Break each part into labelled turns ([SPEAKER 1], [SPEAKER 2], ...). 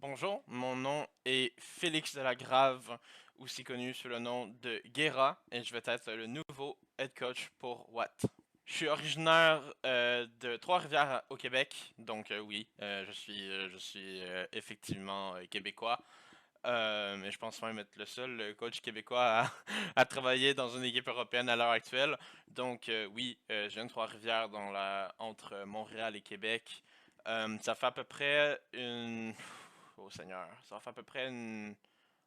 [SPEAKER 1] Bonjour, mon nom est Félix Delagrave, aussi connu sous le nom de Guerra, et je vais être le nouveau head coach pour Watt. Je suis originaire de Trois-Rivières au Québec, donc oui, je suis effectivement québécois. Mais je pense même être le seul coach québécois à, à travailler dans une équipe européenne à l'heure actuelle. Donc oui, je viens de Trois-Rivières entre Montréal et Québec. Ça fait à peu près une... Oh Seigneur, ça fait à peu près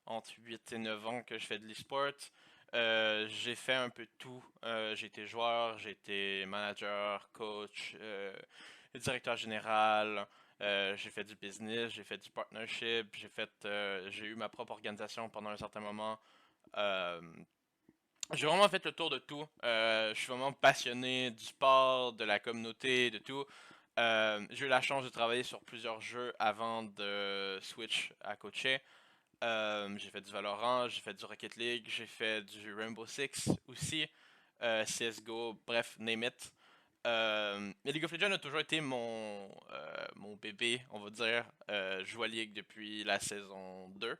[SPEAKER 1] entre 8 et 9 ans que je fais de l'e-sport. J'ai fait un peu de tout. J'ai été joueur, j'ai été manager, coach, directeur général. J'ai fait du business, j'ai fait du partnership, j'ai eu ma propre organisation pendant un certain moment. Euh, j'ai vraiment fait le tour de tout. Je suis vraiment passionné du sport, de la communauté, de tout. J'ai eu la chance de travailler sur plusieurs jeux avant de switch à coacher. J'ai fait du Valorant, j'ai fait du Rocket League, j'ai fait du Rainbow Six aussi, CSGO, bref, name it. Mais League of Legends a toujours été mon bébé, on va dire. Je joue à League depuis la saison 2.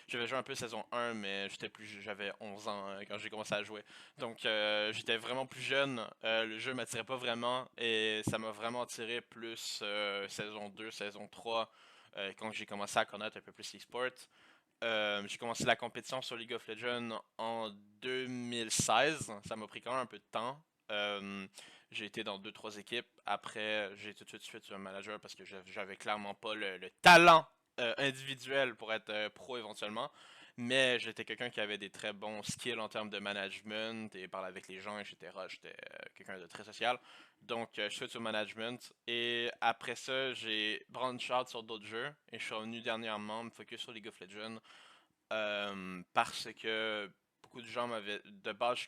[SPEAKER 1] J'avais joué un peu saison 1, mais j'avais 11 ans quand j'ai commencé à jouer. Donc j'étais vraiment plus jeune. Le jeu m'attirait pas vraiment et ça m'a vraiment attiré plus saison 2, saison 3, quand j'ai commencé à connaître un peu plus l'e-sport. J'ai commencé la compétition sur League of Legends en 2016. Ça m'a pris quand même un peu de temps. Euh, j'ai été dans deux trois équipes. Après, j'ai tout de suite fait un manager parce que j'avais clairement pas le talent individuel pour être pro éventuellement. Mais j'étais quelqu'un qui avait des très bons skills en termes de management et parler avec les gens, etc. J'étais quelqu'un de très social. Donc, je suis sur management. Et après ça, j'ai branché out sur d'autres jeux. Et je suis revenu dernièrement me focus sur League of Legends. Parce que beaucoup de gens m'avaient. De base,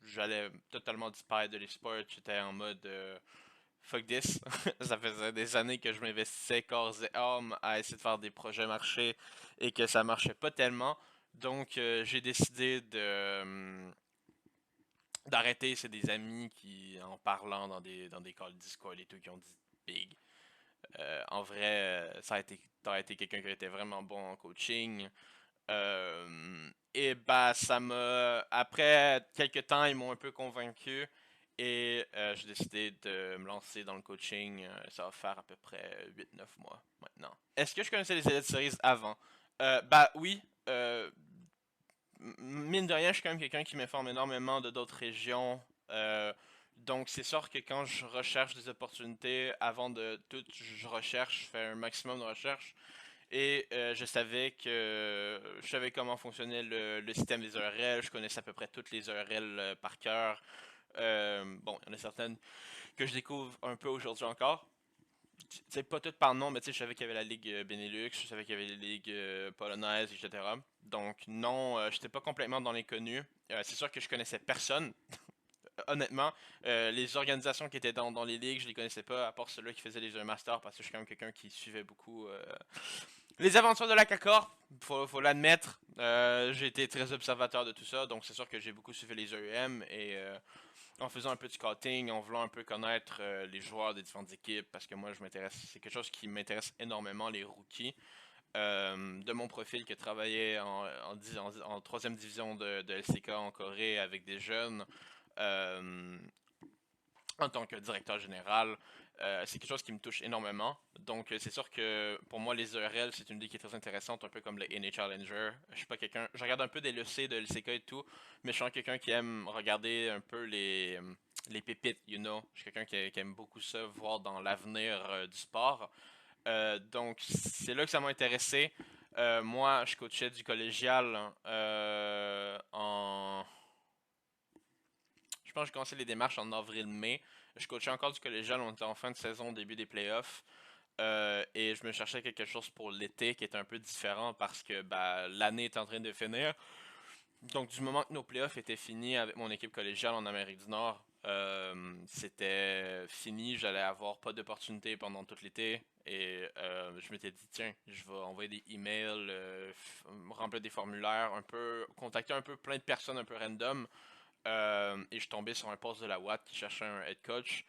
[SPEAKER 1] j'allais totalement disparaître de l'esport. J'étais en mode fuck this. Ça faisait des années que je m'investissais corps et âme à essayer de faire des projets marcher et que ça marchait pas tellement. Donc, j'ai décidé d'arrêter. C'est des amis qui, en parlant dans des calls Discord et tout, qui ont dit big. En vrai, t'aurais été quelqu'un qui était vraiment bon en coaching. Et bah ça m'a après quelques temps ils m'ont un peu convaincu et j'ai décidé de me lancer dans le coaching. Ça va faire à peu près 8 9 mois maintenant. Est-ce que je connaissais les Elite Series avant? Bah oui. Mine de rien, je suis quand même quelqu'un qui m'informe énormément de d'autres régions. Donc c'est sûr que quand je recherche des opportunités, avant de tout, je recherche, je fais un maximum de recherches. Et je savais comment fonctionnait le système des URL, je connaissais à peu près toutes les URL par cœur. Bon, il y en a certaines que je découvre un peu aujourd'hui encore. C'est pas toutes par nom, mais tu sais, je savais qu'il y avait la Ligue Benelux, je savais qu'il y avait les ligues polonaises, etc. Donc non, j'étais pas complètement dans l'inconnu. C'est sûr que je connaissais personne, honnêtement. Les organisations qui étaient dans les ligues, je les connaissais pas, à part ceux-là qui faisaient les jeux Master, parce que je suis quand même quelqu'un qui suivait beaucoup les aventures de la CACOR, faut l'admettre. J'ai été très observateur de tout ça, donc c'est sûr que j'ai beaucoup suivi les EUM et en faisant un peu de scouting, en voulant un peu connaître les joueurs des différentes équipes, parce que moi je m'intéresse, c'est quelque chose qui m'intéresse énormément, les rookies. De mon profil qui a travaillé en troisième division de LCK en Corée avec des jeunes. Euh, En tant que directeur général, c'est quelque chose qui me touche énormément. Donc, c'est sûr que pour moi, les ERL, c'est une ligue qui est très intéressante, un peu comme les NA Challenger. Je suis pas quelqu'un, je regarde un peu des LEC de LCK et tout, mais je suis quelqu'un qui aime regarder un peu les pépites, you know. Je suis quelqu'un qui aime beaucoup ça, voir dans l'avenir du sport. Donc, c'est là que ça m'a intéressé. Moi, je coachais du collégial je pense que j'ai commencé les démarches en avril-mai. Je coachais encore du collégial, on était en fin de saison, début des playoffs. Et je me cherchais quelque chose pour l'été qui était un peu différent parce que bah, l'année est en train de finir. Donc du moment que nos playoffs étaient finis avec mon équipe collégiale en Amérique du Nord, c'était fini. J'allais avoir pas d'opportunité pendant tout l'été. Et je m'étais dit, tiens, je vais envoyer des emails, remplir des formulaires, un peu, contacter un peu plein de personnes un peu random et je suis tombé sur un poste de la Watt qui cherchait un head coach.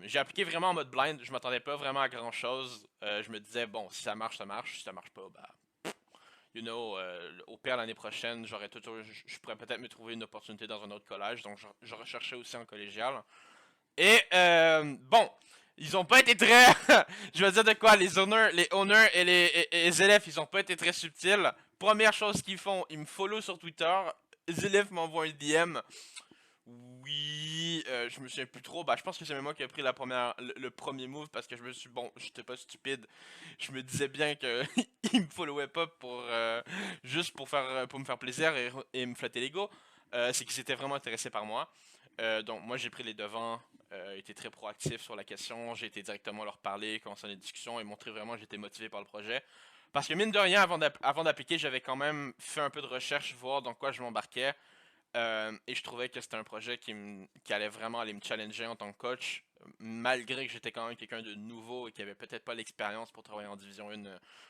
[SPEAKER 1] J'ai appliqué vraiment en mode blind, je m'attendais pas vraiment à grand chose. Je me disais, bon, si ça marche, ça marche. Si ça marche pas, bah, au pire l'année prochaine, je pourrais peut-être me trouver une opportunité dans un autre collège. Donc, je recherchais aussi en collégial. Et bon, ils ont pas été très. Je veux dire de quoi, les owners et les élèves, ils ont pas été très subtils. Première chose qu'ils font, ils me follow sur Twitter. Les élèves m'envoient un DM. Oui, je me souviens plus trop. Bah, je pense que c'est même moi qui ai pris le premier move parce que bon, j'étais pas stupide. Je me disais bien que il me followait pas juste pour me faire plaisir et me flatter l'ego. C'est qu'ils étaient vraiment intéressés par moi. Donc moi j'ai pris les devants, été très proactif sur la question. J'ai été directement leur parler, commencer les discussions et montrer vraiment que j'étais motivé par le projet. Parce que mine de rien, avant d'appliquer, j'avais quand même fait un peu de recherche, voir dans quoi je m'embarquais. Et je trouvais que c'était un projet qui allait vraiment aller me challenger en tant que coach, malgré que j'étais quand même quelqu'un de nouveau et qui avait peut-être pas l'expérience pour travailler en division 1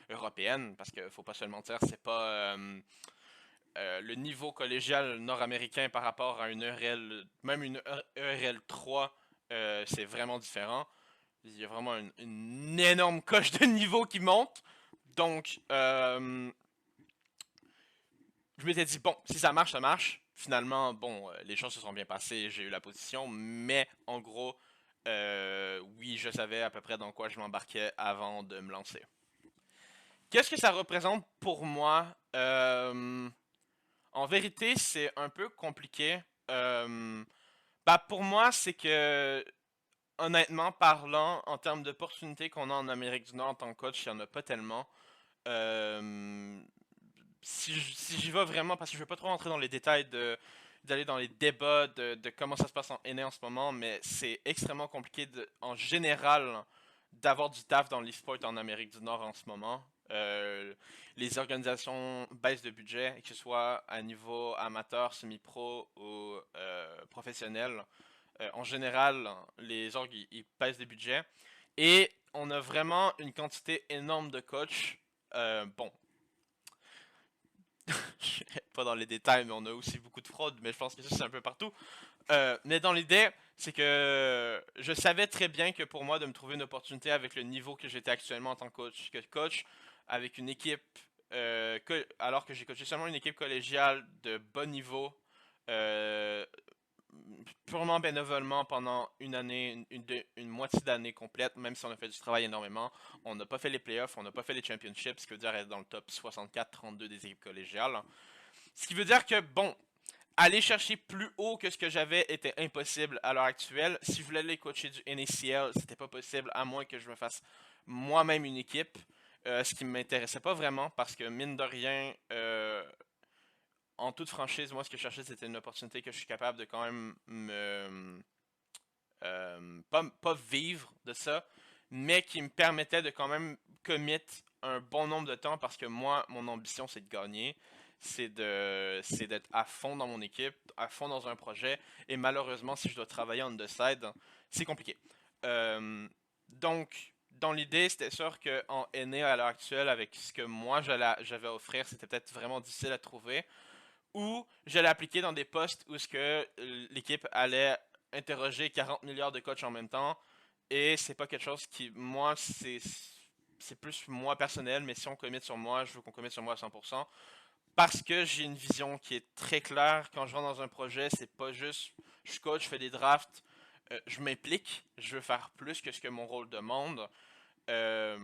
[SPEAKER 1] européenne, parce qu'il faut pas se le mentir, c'est pas le niveau collégial nord-américain par rapport à une ERL, même une ERL 3, c'est vraiment différent. Il y a vraiment une énorme coche de niveau qui monte. Donc, je m'étais dit, bon, si ça marche, ça marche. Finalement, bon, les choses se sont bien passées, j'ai eu la position, mais en gros, oui, je savais à peu près dans quoi je m'embarquais avant de me lancer. Qu'est-ce que ça représente pour moi? En vérité, c'est un peu compliqué. Bah, pour moi, c'est que, honnêtement parlant, en termes d'opportunités qu'on a en Amérique du Nord en tant que coach, il n'y en a pas tellement. Euh, si j'y vais vraiment, parce que je ne vais pas trop rentrer dans les détails d'aller dans les débats de comment ça se passe en NA en ce moment, mais c'est extrêmement compliqué en général d'avoir du taf dans l'e-sport en Amérique du Nord en ce moment. Les organisations baissent de budget, que ce soit à niveau amateur, semi-pro ou professionnel. En général, les orgs ils baissent de budget. Et on a vraiment une quantité énorme de coachs. Bon, je n'irai pas dans les détails, mais on a aussi beaucoup de fraude, mais je pense que ça c'est un peu partout. Mais dans l'idée, c'est que je savais très bien que pour moi de me trouver une opportunité avec le niveau que j'étais actuellement en tant que coach, avec une équipe, alors que j'ai coaché seulement une équipe collégiale de bon niveau, euh, purement bénévolement pendant une année, une moitié d'année complète, même si on a fait du travail énormément. On n'a pas fait les playoffs, on n'a pas fait les championships, ce qui veut dire être dans le top 64-32 des équipes collégiales. Ce qui veut dire que, bon, aller chercher plus haut que ce que j'avais était impossible à l'heure actuelle. Si je voulais aller coacher du NACL, c'était pas possible, à moins que je me fasse moi-même une équipe. Ce qui ne m'intéressait pas vraiment, parce que mine de rien, en toute franchise, moi ce que je cherchais c'était une opportunité que je suis capable de quand même pas vivre de ça, mais qui me permettait de quand même commit un bon nombre de temps parce que moi, mon ambition, c'est de gagner. C'est d'être à fond dans mon équipe, à fond dans un projet. Et malheureusement, si je dois travailler on the side, c'est compliqué. Donc, dans l'idée, c'était sûr qu'en NA à l'heure actuelle, avec ce que moi j'avais à offrir, c'était peut-être vraiment difficile à trouver. Ou j'allais appliquer dans des postes où ce que l'équipe allait interroger 40 milliards de coachs en même temps. Et c'est pas quelque chose qui, moi, c'est plus moi personnel, mais si on commit sur moi, je veux qu'on commit sur moi à 100%. Parce que j'ai une vision qui est très claire. Quand je rentre dans un projet, c'est pas juste je suis coach, je fais des drafts, je m'implique, je veux faire plus que ce que mon rôle demande. Euh,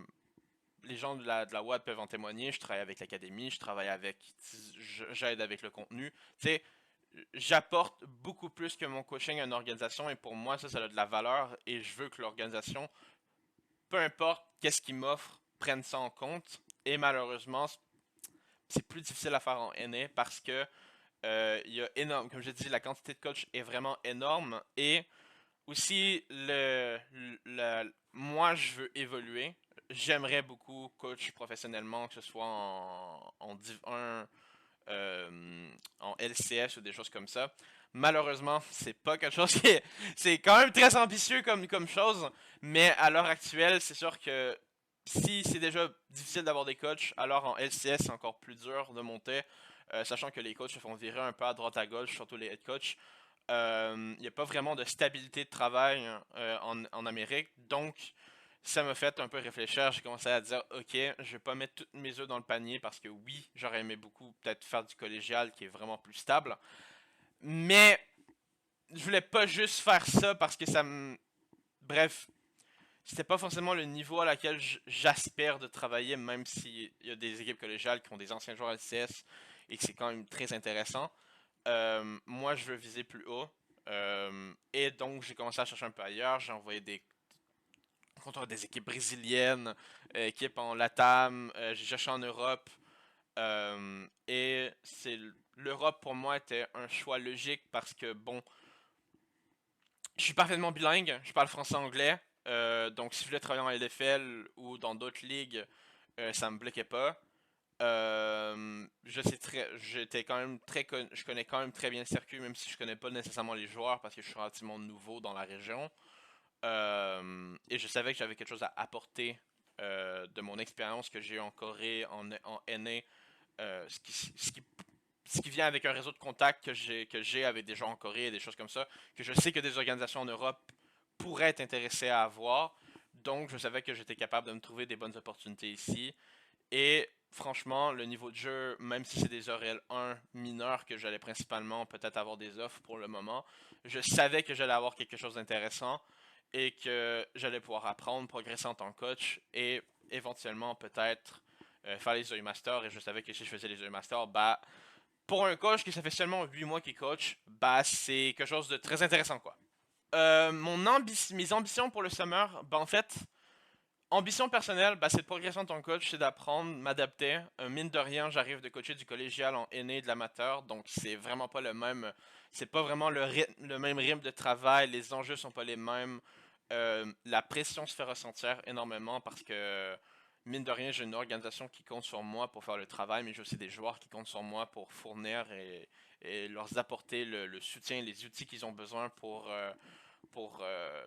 [SPEAKER 1] les gens de la WAD peuvent en témoigner. Je travaille avec l'académie, j'aide avec le contenu. Tu sais, j'apporte beaucoup plus que mon coaching à une organisation et pour moi, ça a de la valeur et je veux que l'organisation, peu importe qu'est-ce qu'il m'offre, prenne ça en compte. Et malheureusement, c'est plus difficile à faire en NA parce que il y a énorme, comme je dis, la quantité de coachs est vraiment énorme et aussi moi je veux évoluer. J'aimerais beaucoup coach professionnellement, que ce soit en Div 1, en LCS ou des choses comme ça. Malheureusement, c'est pas quelque chose c'est quand même très ambitieux comme chose, mais à l'heure actuelle, c'est sûr que si c'est déjà difficile d'avoir des coachs, alors en LCS c'est encore plus dur de monter, sachant que les coachs se font virer un peu à droite à gauche, surtout les head coachs. Il n'y a pas vraiment de stabilité de travail en Amérique. Donc, ça m'a fait un peu réfléchir. J'ai commencé à dire, ok, je vais pas mettre toutes mes œufs dans le panier parce que oui, j'aurais aimé beaucoup peut-être faire du collégial qui est vraiment plus stable. Mais je voulais pas juste faire ça parce que ça me... Bref, c'était pas forcément le niveau à laquelle j'aspire de travailler, même s'il y a des équipes collégiales qui ont des anciens joueurs LCS et que c'est quand même très intéressant. Moi, je veux viser plus haut. Et donc, j'ai commencé à chercher un peu ailleurs. J'ai envoyé des contre des équipes brésiliennes, équipes en LATAM. J'ai cherché en Europe. Et l'Europe pour moi était un choix logique parce que bon, je suis parfaitement bilingue. Je parle français-anglais. Donc, si je voulais travailler en LFL ou dans d'autres ligues, ça me bloquait pas. J'étais quand même je connais quand même très bien le circuit, même si je connais pas nécessairement les joueurs parce que je suis relativement nouveau dans la région. Et je savais que j'avais quelque chose à apporter de mon expérience que j'ai eu en Corée, en NA, ce qui vient avec un réseau de contacts que j'ai avec des gens en Corée et des choses comme ça, que je sais que des organisations en Europe pourraient être intéressées à avoir. Donc, je savais que j'étais capable de me trouver des bonnes opportunités ici. Et franchement, le niveau de jeu, même si c'est des ORL 1 mineurs que j'allais principalement peut-être avoir des offres pour le moment, je savais que j'allais avoir quelque chose d'intéressant et que j'allais pouvoir apprendre, progresser en tant que coach et éventuellement peut-être faire les EU Masters. Et je savais que si je faisais les EU Masters, bah, pour un coach qui ça fait seulement 8 mois qu'il coach, bah, c'est quelque chose de très intéressant, quoi. Mes ambitions pour le summer, bah, en fait, ambition personnelle, bah, c'est de progresser en tant que coach, c'est d'apprendre, m'adapter. Mine de rien, j'arrive de coacher du collégial en aîné de l'amateur, donc c'est vraiment pas le même, c'est pas vraiment le même rythme de travail, les enjeux sont pas les mêmes. La pression se fait ressentir énormément parce que, mine de rien, j'ai une organisation qui compte sur moi pour faire le travail, mais j'ai aussi des joueurs qui comptent sur moi pour fournir et leur apporter le soutien, les outils qu'ils ont besoin pour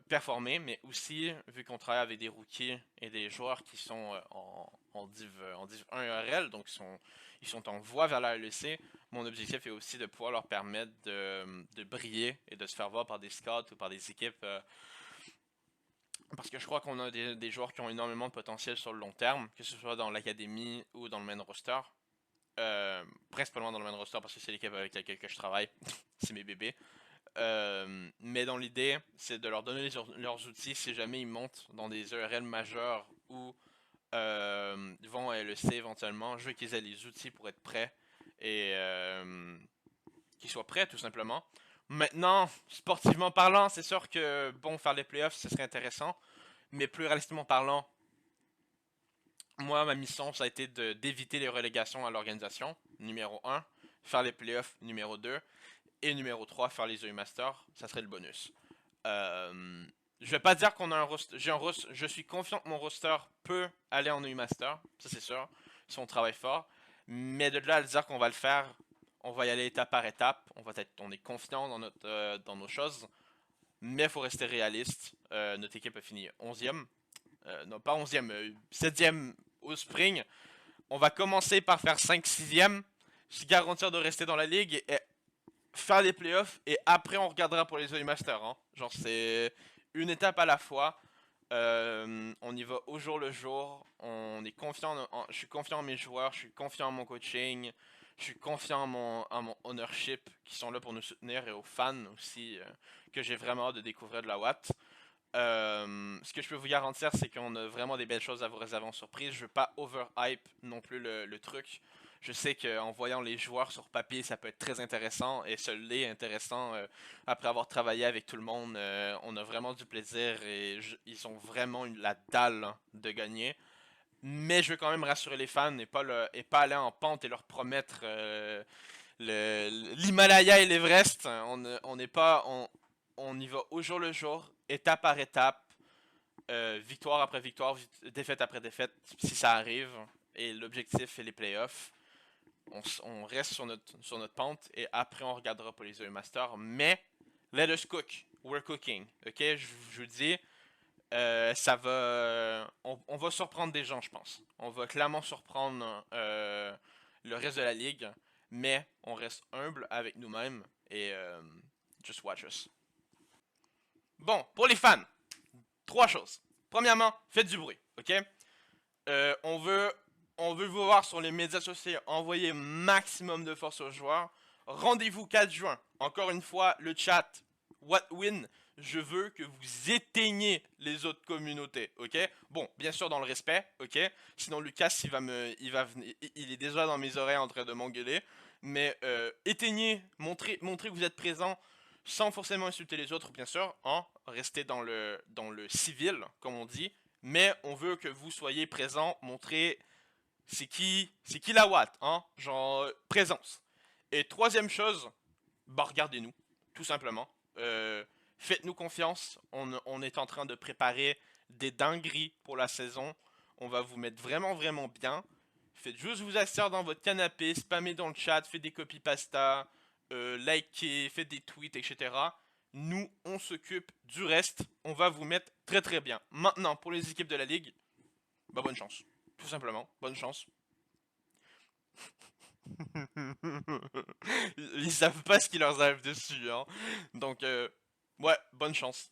[SPEAKER 1] performer, mais aussi, vu qu'on travaille avec des rookies et des joueurs qui sont Div 1 URL, donc ils sont en voie vers la LEC, mon objectif est aussi de pouvoir leur permettre de briller et de se faire voir par des scouts ou par des équipes, parce que je crois qu'on a des joueurs qui ont énormément de potentiel sur le long terme, que ce soit dans l'académie ou dans le main roster. Principalement dans le main roster parce que c'est l'équipe avec laquelle que je travaille, c'est mes bébés. Mais dans l'idée, c'est de leur donner leurs outils si jamais ils montent dans des ERL majeurs ou vont à LEC éventuellement. Je veux qu'ils aient les outils pour être prêts et qu'ils soient prêts tout simplement. Maintenant, sportivement parlant, c'est sûr que bon, faire les playoffs, ce serait intéressant. Mais plus réalistiquement parlant, moi, ma mission, ça a été d'éviter les relégations à l'organisation, numéro un, faire les playoffs, numéro 2, et numéro 3 faire les EU Masters, ça serait le bonus. Euh, je vais pas dire qu'on a un roster. Je suis confiant que mon roster peut aller en EU Master, ça c'est sûr, si on travaille fort. Mais de là à dire qu'on va le faire, on va y aller étape par étape. On est confiant dans nos choses, mais il faut rester réaliste. Notre équipe a fini 11e. Non, pas 11e, 7e au spring. On va commencer par faire 5-6e, se garantir de rester dans la ligue et faire les playoffs et après on regardera pour les Holy Masters. Hein. Genre c'est une étape à la fois. On y va au jour le jour. On est confiant. Je suis confiant en mes joueurs. Je suis confiant en mon coaching. Je suis confiant en mon ownership qui sont là pour nous soutenir et aux fans aussi que j'ai vraiment hâte de découvrir de la Watt. Ce que je peux vous garantir, c'est qu'on a vraiment des belles choses à vous réserver en surprise. Je veux pas overhype non plus le truc. Je sais qu'en voyant les joueurs sur papier, ça peut être très intéressant et ce l'est intéressant après avoir travaillé avec tout le monde. On a vraiment du plaisir et ils ont vraiment la dalle hein, de gagner. Mais je veux quand même rassurer les fans et pas aller en pente et leur promettre l'Himalaya et l'Everest. On n'est pas, on y va au jour le jour, étape par étape, victoire après victoire, défaite après défaite, si ça arrive. Et l'objectif est les playoffs. On reste sur notre pente et après on regardera pour les EU Masters. Mais let us cook. We're cooking. Ok, je vous dis, on va surprendre des gens, je pense. On va clairement surprendre le reste de la ligue, mais on reste humble avec nous-mêmes et just watch us. Bon, pour les fans, 3 choses. Premièrement, faites du bruit, ok? On veut vous voir sur les médias sociaux, envoyer maximum de force aux joueurs. Rendez-vous 4 juin. Encore une fois, le chat, what win? Je veux que vous éteigniez les autres communautés, ok? Bon, bien sûr dans le respect, ok? Sinon Lucas, il est déjà dans mes oreilles en train de m'engueuler. Mais éteignez, montrez que vous êtes présent sans forcément insulter les autres, bien sûr, hein? Restez dans le civil, comme on dit. Mais on veut que vous soyez présent, montrez c'est qui la Watt, hein? Genre, présence. Et troisième chose, bah regardez-nous, tout simplement. Faites-nous confiance, on est en train de préparer des dingueries pour la saison. On va vous mettre vraiment, vraiment bien. Faites juste vous asseoir dans votre canapé, spammez dans le chat, faites des copy pasta, likez, faites des tweets, etc. Nous, on s'occupe du reste. On va vous mettre très très bien. Maintenant, pour les équipes de la ligue, bah bonne chance. Tout simplement, bonne chance. Ils savent pas ce qui leur arrive dessus, hein. Donc, ouais, bonne chance.